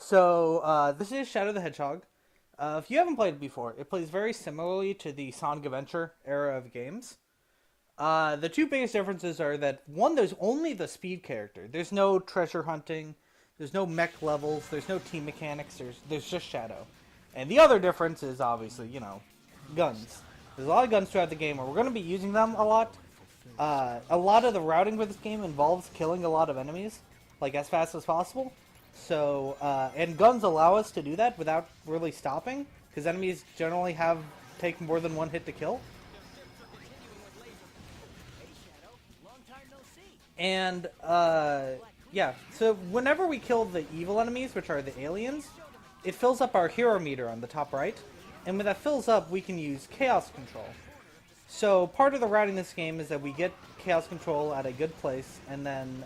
So this is Shadow the Hedgehog. If you haven't played it before, it plays very similarly to the Sonic Adventure era of games. The two biggest differences are that one, there's only the speed character. There's no treasure hunting. There's no mech levels. There's no team mechanics. There's just Shadow. And the other difference is obviously, guns. There's a lot of guns throughout the game, and we're going to be using them a lot. A lot of the routing for this game involves killing a lot of enemies, like as fast as possible. So, and guns allow us to do that without really stopping, because enemies generally take more than one hit to kill. And, yeah, so whenever we kill the evil enemies, which are the aliens, it fills up our hero meter on the top right. And when that fills up, we can use chaos control. So part of the routing in this game is that we get chaos control at a good place, and then,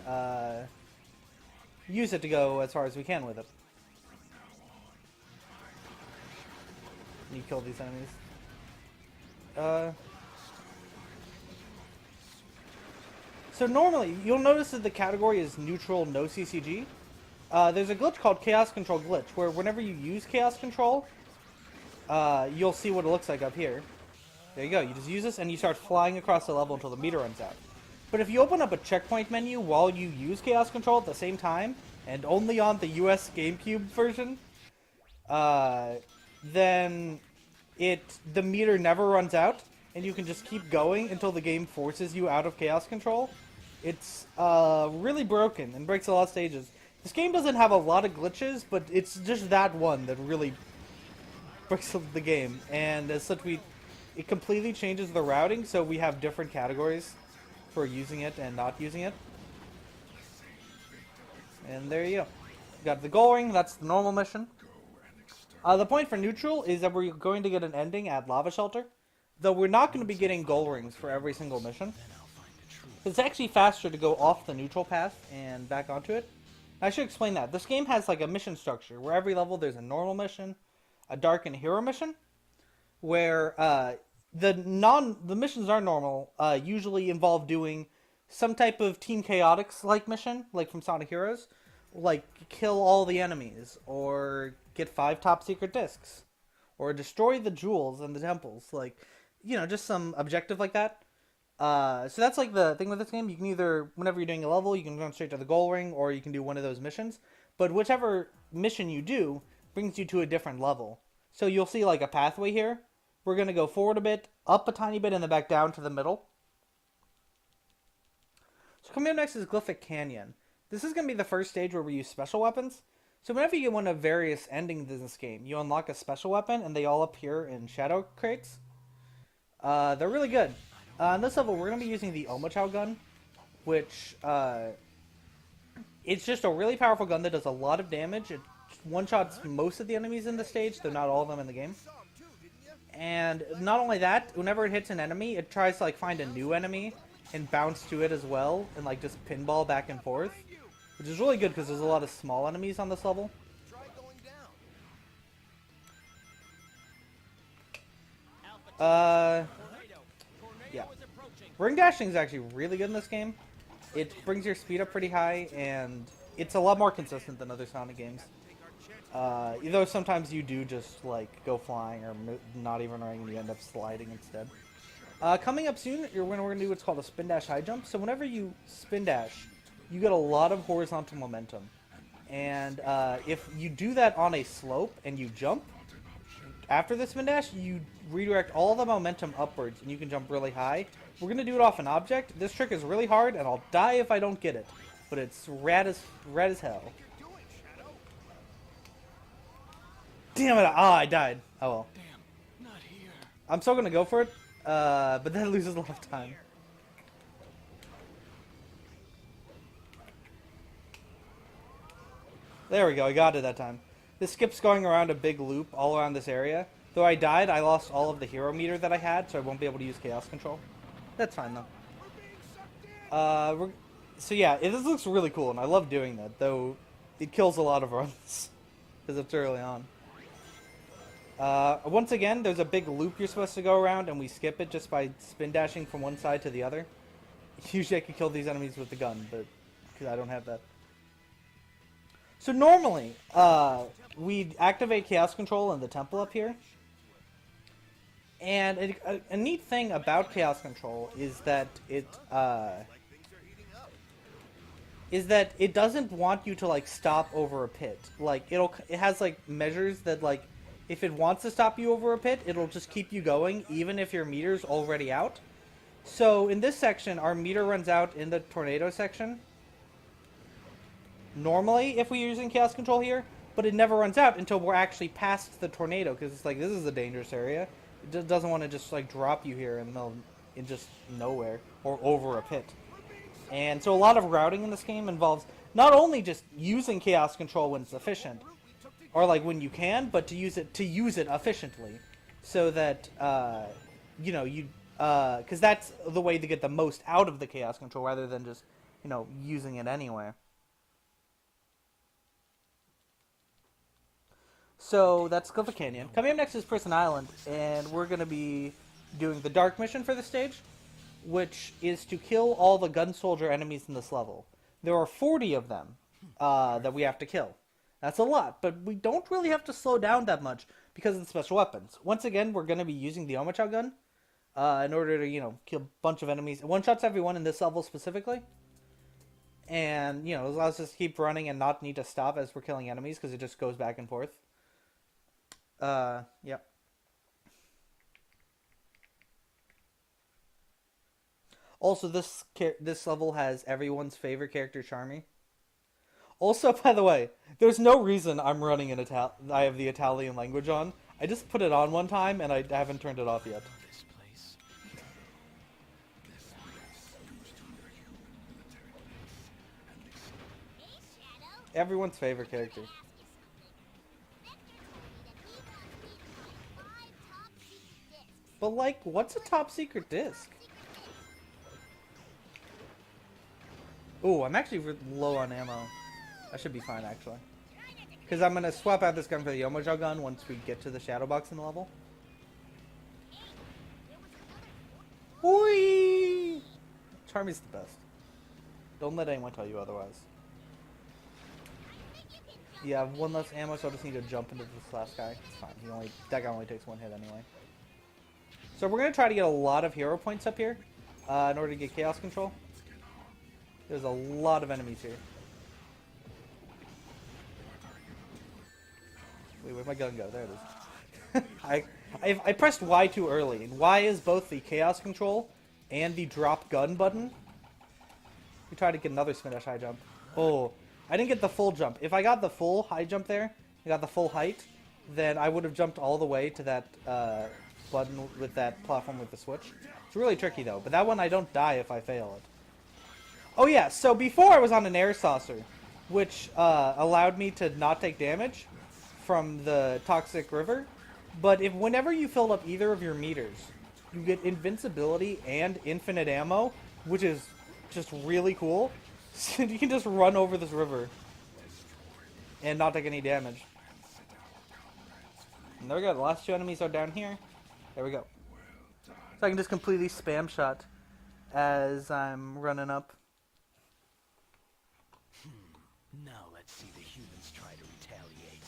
use it to go as far as we can with it. And you kill these enemies. So normally, you'll notice that the category is neutral, no CCG. There's a glitch called Chaos Control Glitch, where whenever you use Chaos Control, you'll see what it looks like up here. There you go, you just use this and you start flying across the level until the meter runs out. But if you open up a checkpoint menu while you use Chaos Control at the same time, and only on the US GameCube version, then the meter never runs out, and you can just keep going until the game forces you out of Chaos Control. It's really broken and breaks a lot of stages. This game doesn't have a lot of glitches, but it's just that one that really breaks the game. And as such, it completely changes the routing, so we have different categories for using it and not using it. And there you go. Got the goal ring, that's the normal mission. The point for neutral is that we're going to get an ending at Lava Shelter, though we're not going to be getting goal rings for every single mission. It's actually faster to go off the neutral path and back onto it. I should explain that. This game has like a mission structure, where every level there's a normal mission, a dark and hero mission, where the missions are normal, usually involve doing some type of Team Chaotix-like mission, like from Sonic Heroes, like kill all the enemies, or get 5 top secret discs, or destroy the jewels and the temples, like, just some objective like that. So that's like the thing with this game. You can either, whenever you're doing a level, you can go straight to the goal ring, or you can do one of those missions. But whichever mission you do brings you to a different level. So you'll see like a pathway here. We're going to go forward a bit, up a tiny bit, and then back down to the middle. So coming up next is Glyphic Canyon. This is going to be the first stage where we use special weapons. So whenever you get one of various endings in this game, you unlock a special weapon, and they all appear in shadow crates. They're really good. On this level, we're going to be using the Omochao gun, which, it's just a really powerful gun that does a lot of damage. It one-shots most of the enemies in the stage, though not all of them in the game. And not only that, whenever it hits an enemy, it tries to, like, find a new enemy and bounce to it as well, and, like, just pinball back and forth. Which is really good, because there's a lot of small enemies on this level. Yeah. Ring dashing is actually really good in this game. It brings your speed up pretty high, and it's a lot more consistent than other Sonic games. Though sometimes you do just, like, go flying or not even running and you end up sliding instead. Coming up soon, we're going to do what's called a spin dash high jump. So whenever you spin dash, you get a lot of horizontal momentum. And if you do that on a slope and you jump, after the spin dash, you redirect all the momentum upwards and you can jump really high. We're going to do it off an object. This trick is really hard, and I'll die if I don't get it. But it's rad as hell. Damn it! Ah, I died. Oh well. Damn, not here. I'm still gonna go for it, but that loses a lot of time. There we go, I got it that time. This skips going around a big loop all around this area. Though I died, I lost all of the hero meter that I had, so I won't be able to use Chaos Control. That's fine though. So yeah, this looks really cool, and I love doing that, though it kills a lot of runs, because it's early on. Once again, there's a big loop you're supposed to go around, and we skip it just by spin dashing from one side to the other. Usually I could kill these enemies with the gun, but because I don't have that. So normally, we'd activate Chaos Control in the temple up here. And a neat thing about Chaos Control is that it doesn't want you to like stop over a pit. Like it has like measures that like if it wants to stop you over a pit, it'll just keep you going even if your meter's already out. So in this section, our meter runs out in the tornado section. Normally, if we're using Chaos Control here, but it never runs out until we're actually past the tornado, because it's like, this is a dangerous area. It just doesn't want to just like drop you here in the middle, in just nowhere, or over a pit. And so a lot of routing in this game involves not only just using Chaos Control when it's efficient, or like when you can, but to use it efficiently, so that you know because that's the way to get the most out of the Chaos Control rather than just using it anyway. So that's Cliff Canyon. Coming up next is Prison Island, and we're going to be doing the Dark Mission for the stage, which is to kill all the gun soldier enemies in this level. There are 40 of them that we have to kill. That's a lot, but we don't really have to slow down that much because of the special weapons. Once again, we're going to be using the Omochao gun in order to, kill a bunch of enemies. It one-shots everyone in this level specifically. And, it allows us to keep running and not need to stop as we're killing enemies because it just goes back and forth. Yep. Also, this level has everyone's favorite character, Charmy. Also, by the way, there's no reason I'm running in I have the Italian language on. I just put it on one time, and I haven't turned it off yet. Everyone's favorite character. But, like, what's a top secret disc? Ooh, I'm actually low on ammo. I should be fine, actually. Because I'm going to swap out this gun for the Omochao gun once we get to the shadow box in the level. Whee! Charmy's the best. Don't let anyone tell you otherwise. Yeah, I have one less ammo, so I just need to jump into this last guy. It's fine. That guy only takes one hit anyway. So we're going to try to get a lot of hero points up here in order to get Chaos Control. There's a lot of enemies here. Wait, where'd my gun go? There it is. I pressed Y too early. And Y is both the Chaos Control and the drop gun button. We try to get another Smash high jump. Oh, I didn't get the full jump. If I got the full high jump there, I got the full height, then I would have jumped all the way to that button with that platform with the switch. It's really tricky though, but that one I don't die if I fail it. Oh yeah, so before I was on an air saucer, which allowed me to not take damage from the toxic river, but whenever you filled up either of your meters, you get invincibility and infinite ammo, which is just really cool. So you can just run over this river and not take any damage. And there we go, the last two enemies are down here. There we go. So I can just completely spam shot as I'm running up. Now let's see the humans try to retaliate.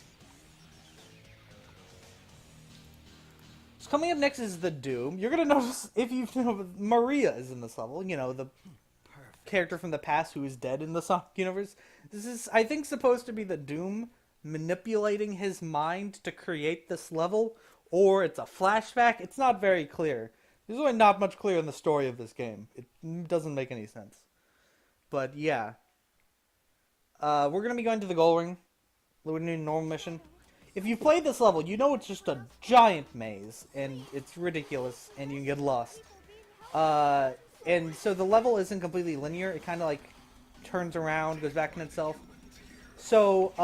So coming up next is the Doom. You're gonna notice, if you know, Maria is in this level. The character from the past who is dead in the Sonic universe. This is, I think, supposed to be the Doom manipulating his mind to create this level, or it's a flashback. It's not very clear. There's really not much clear in the story of this game. It doesn't make any sense. But yeah. We're going to be going to the goal ring. We're doing a normal mission. If you play this level, you know it's just a giant maze, and it's ridiculous, and you can get lost. And so the level isn't completely linear. It kind of like turns around, goes back in itself. So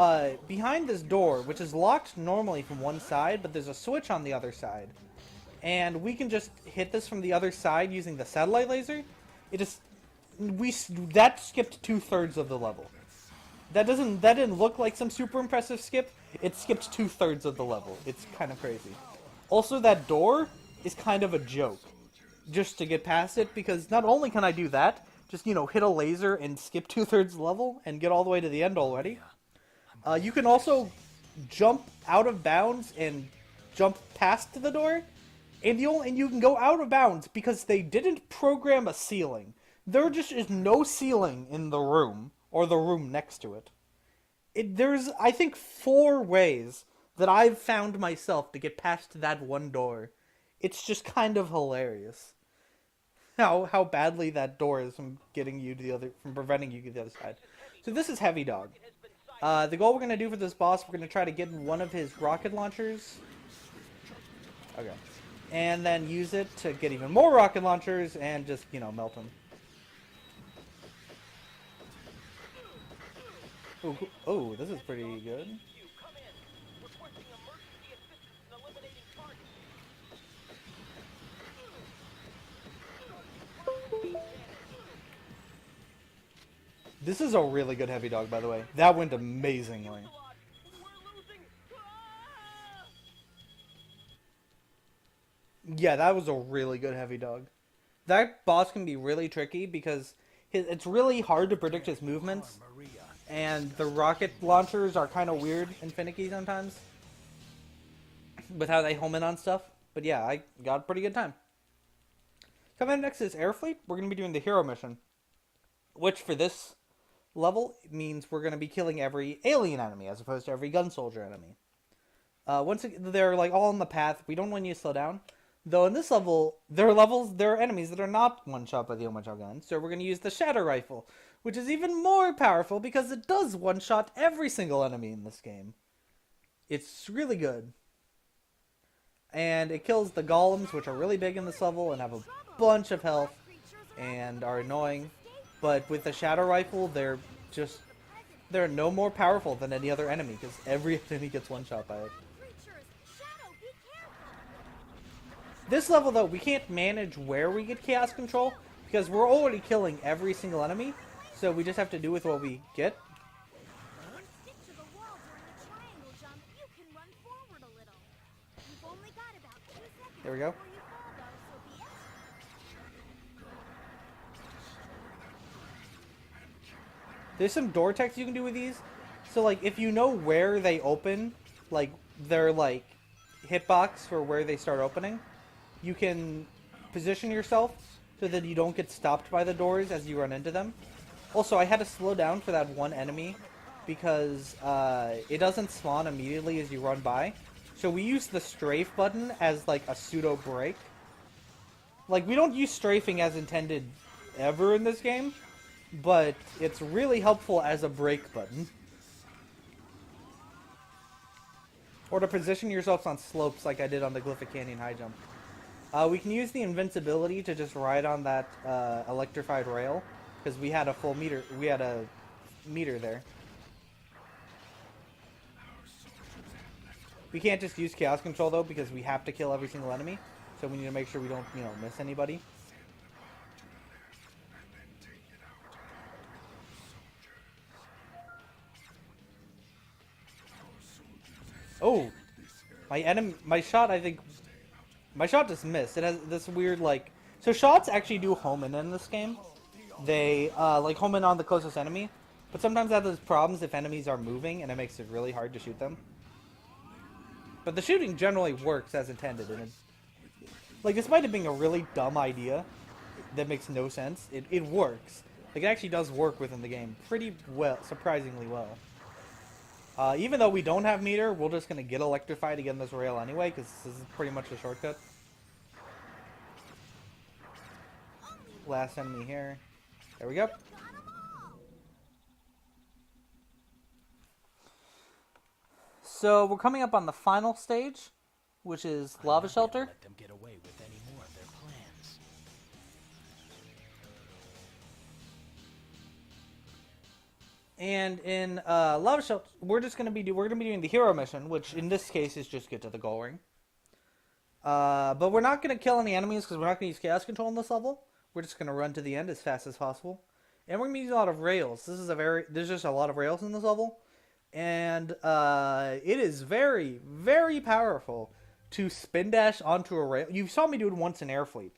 behind this door, which is locked normally from one side, but there's a switch on the other side. And we can just hit this from the other side using the satellite laser. That skipped 2/3 of the level. That didn't look like some super impressive skip. It skipped 2/3 of the level. It's kind of crazy. Also, that door is kind of a joke, just to get past it, because not only can I do that, just hit a laser and skip 2/3 the level and get all the way to the end already, You can also jump out of bounds and jump past the door, and you can go out of bounds because they didn't program a ceiling. There just is no ceiling in the room or the room next to it. There's, I think, 4 ways that I've found myself to get past that one door. It's just kind of hilarious how badly that door is from getting you to the other, from preventing you to the other side. So this is Heavy Dog. The goal we're gonna do for this boss, we're gonna try to get one of his rocket launchers. Okay. And then use it to get even more rocket launchers and just, melt him. Oh, this is pretty good. This is a really good Heavy Dog, by the way. That went amazingly. Yeah, that was a really good Heavy Dog. That boss can be really tricky because it's really hard to predict his movements. And the rocket launchers are kind of weird and finicky sometimes with how they home in on stuff. But yeah, I got a pretty good time. Coming up next is Air Fleet. We're going to be doing the hero mission, which for this level means we're going to be killing every alien enemy as opposed to every gun soldier enemy. Once they're like all in the path, we don't want you to slow down. Though in this level, there are enemies that are not one-shot by the Omega gun, so we're going to use the Shadow Rifle, which is even more powerful because it does one-shot every single enemy in this game. It's really good. And it kills the golems, which are really big in this level and have a bunch of health and are annoying. But with the Shadow Rifle, they're no more powerful than any other enemy because every enemy gets one-shot by it. This level, though, we can't manage where we get Chaos Control because we're already killing every single enemy, so we just have to do with what we get. There we go. There's some door techs you can do with these. So, like, if you know where they open, like, their, like, hitbox for where they start opening, you can position yourself so that you don't get stopped by the doors as you run into them. Also, I had to slow down for that one enemy because it doesn't spawn immediately as you run by. So we use the strafe button as like a pseudo break. Like, we don't use strafing as intended ever in this game, but it's really helpful as a break button. Or to position yourselves on slopes like I did on the Glyphic Canyon high jump. We can use the invincibility to just ride on that electrified rail, because we had a full meter. We had a meter there. We can't just use Chaos Control though, because we have to kill every single enemy. So we need to make sure we don't, miss anybody. Oh, my shot just missed. It has this weird, like... So shots actually do home in this game. They, like, home in on the closest enemy. But sometimes that has problems if enemies are moving, and it makes it really hard to shoot them. But the shooting generally works as intended, and like, this might have been a really dumb idea that makes no sense. It works. Like, it actually does work within the game pretty well, surprisingly well. Even though we don't have meter, we're just going to get electrified to get on this rail anyway, because this is pretty much a shortcut. Last enemy here. There we go. So we're coming up on the final stage, which is Lava Shelter. Let them get away with any more of their plans. And in Lava Shelter, we're gonna be doing the hero mission, which in this case is just get to the goal ring. But we're not gonna kill any enemies because we're not gonna use Chaos Control in this level. We're just gonna run to the end as fast as possible, and we're gonna use a lot of rails. There's just a lot of rails in this level, and it is very, very powerful to spin dash onto a rail. You saw me do it once in Air Fleet,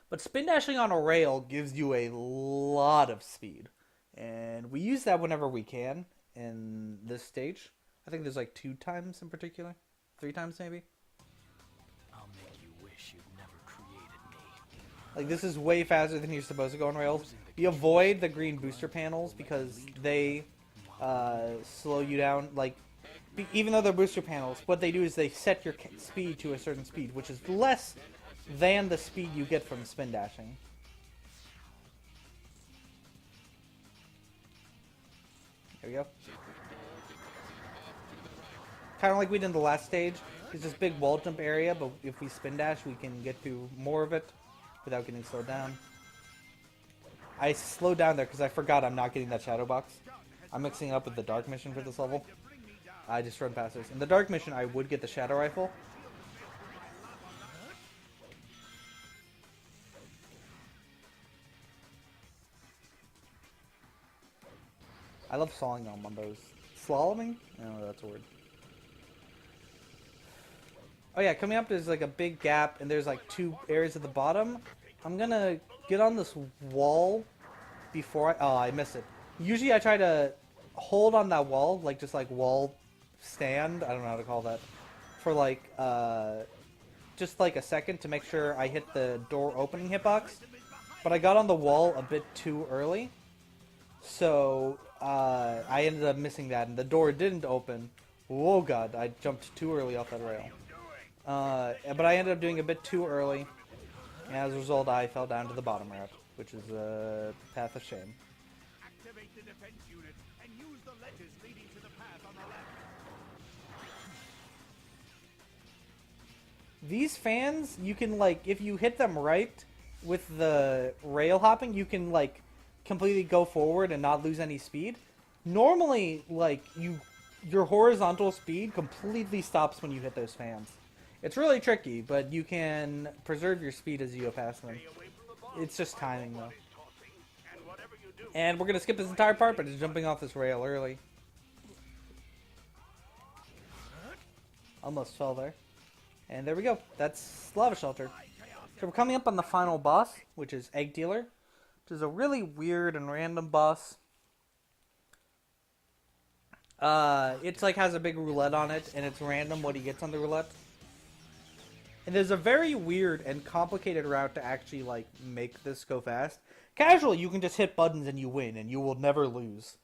but spin dashing on a rail gives you a lot of speed. And we use that whenever we can. in this stage. I think there's like 2 times in particular. 3 times maybe. I'll make you wish you'd never created me. Like, this is way faster than you're supposed to go on rails. You avoid the green booster panels because they slow you down. Like, even though they're booster panels, what they do is they set your speed to a certain speed, which is less than the speed you get from spin dashing. There we go. Kind of like we did in the last stage. It's this big wall jump area, but if we spin dash, we can get through more of it without getting slowed down. I slowed down there because I forgot I'm not getting that shadow box. I'm mixing it up with the dark mission for this level. I just run past this. In the dark mission, I would get the shadow rifle. I love sawing on those. Slaloming? I don't know if that's a word. Oh yeah, coming up there's like a big gap and there's like 2 areas at the bottom. I'm gonna get on this wall before I... Oh, I missed it. Usually I try to hold on that wall, like just like wall stand, I don't know how to call that, for like, just like a second to make sure I hit the door opening hitbox. But I got on the wall a bit too early, so I ended up missing that, and the door didn't open. Whoa, God, I jumped too early off that rail. But I ended up doing a bit too early, and as a result, I fell down to the bottom route, which is a path of shame. Activate the defense unit and use the ledges leading to the path on the left. These fans, you can, like, if you hit them right with the rail hopping, you can, like, completely go forward and not lose any speed. Normally, like, your horizontal speed completely stops when you hit those fans. It's really tricky, but you can preserve your speed as you go past them. It's just timing, though. And we're going to skip this entire part, but it's jumping off this rail early. Almost fell there. And there we go. That's Lava Shelter. So we're coming up on the final boss, which is Egg Dealer, which is a really weird and random boss. It's like has a big roulette on it, and it's random what he gets on the roulette. And there's a very weird and complicated route to actually like make this go fast. Casually, you can just hit buttons and you win, and you will never lose.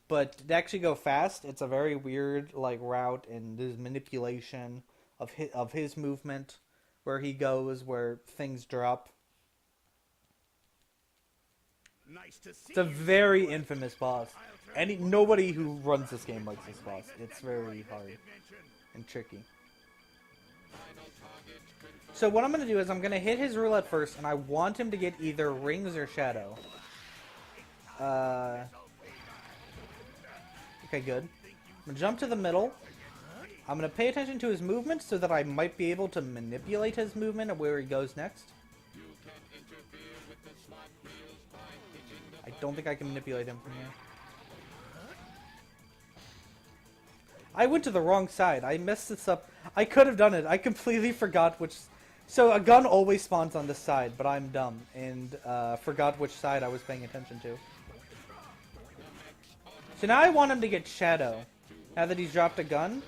But to actually go fast, it's a very weird like route, and there's manipulation of his movement, where he goes, where things drop. Nice to see It's a very infamous boss. Nobody who runs this game likes this boss. It's very hard and tricky. So what I'm going to do is I'm going to hit his roulette first, and I want him to get either rings or shadow. Okay, good. I'm going to jump to the middle. I'm going to pay attention to his movement so that I might be able to manipulate his movement and where he goes next. I don't think I can manipulate him from here. I went to the wrong side. I messed this up. I could have done it. I completely forgot which... So a gun always spawns on this side, but I'm dumb and forgot which side I was paying attention to. So now I want him to get Shadow, now that he's dropped a gun,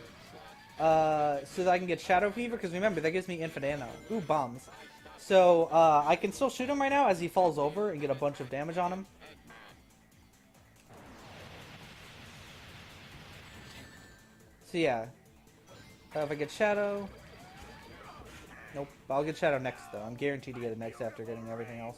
so that I can get Shadow Fever, because remember, that gives me infinite ammo. Ooh, bombs. So I can still shoot him right now as he falls over and get a bunch of damage on him. So yeah, if I get Shadow... Nope, I'll get Shadow next though. I'm guaranteed to get it next after getting everything else.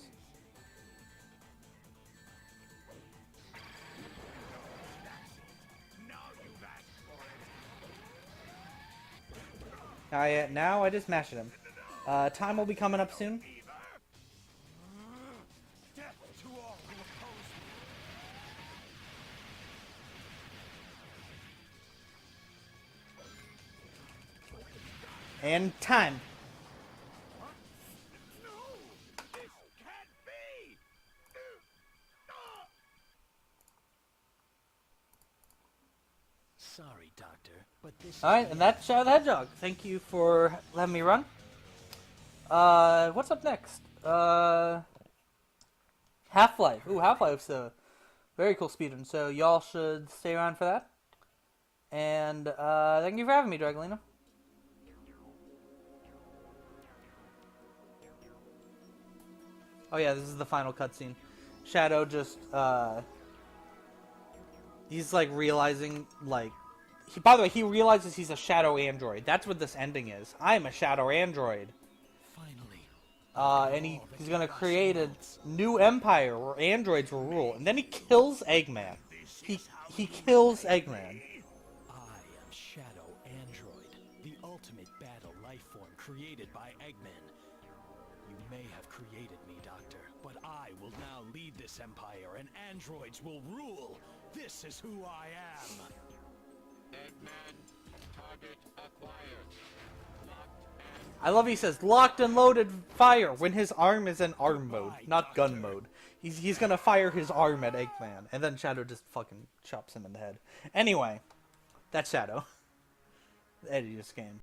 Now I just mashed him. Time will be coming up soon. And time. Sorry, Doctor, but this. Alright, and that's Shadow the Hedgehog. Thank you for letting me run. What's up next? Half-Life. Ooh, Half-Life's a Very cool speedrun. So y'all should stay around for that. And thank you for having me, Dragalina. Oh yeah, this is the final cutscene. Shadow just he's like realizing like by the way, he realizes he's a shadow android. That's what this ending is. I'm a shadow android. Finally. And he's gonna create a new empire where androids will rule. And then he kills Eggman. He kills Eggman. I am Shadow Android, the ultimate battle life form created by Eggman. You may have created me, Doctor, but I will now lead this empire and androids will rule. This is who I am. Eggman, target acquired. I love he says locked and loaded fire when his arm is in arm mode, not gun mode. He's gonna fire his arm at Eggman, and then Shadow just fucking chops him in the head. Anyway, that's Shadow. The Eddie just came.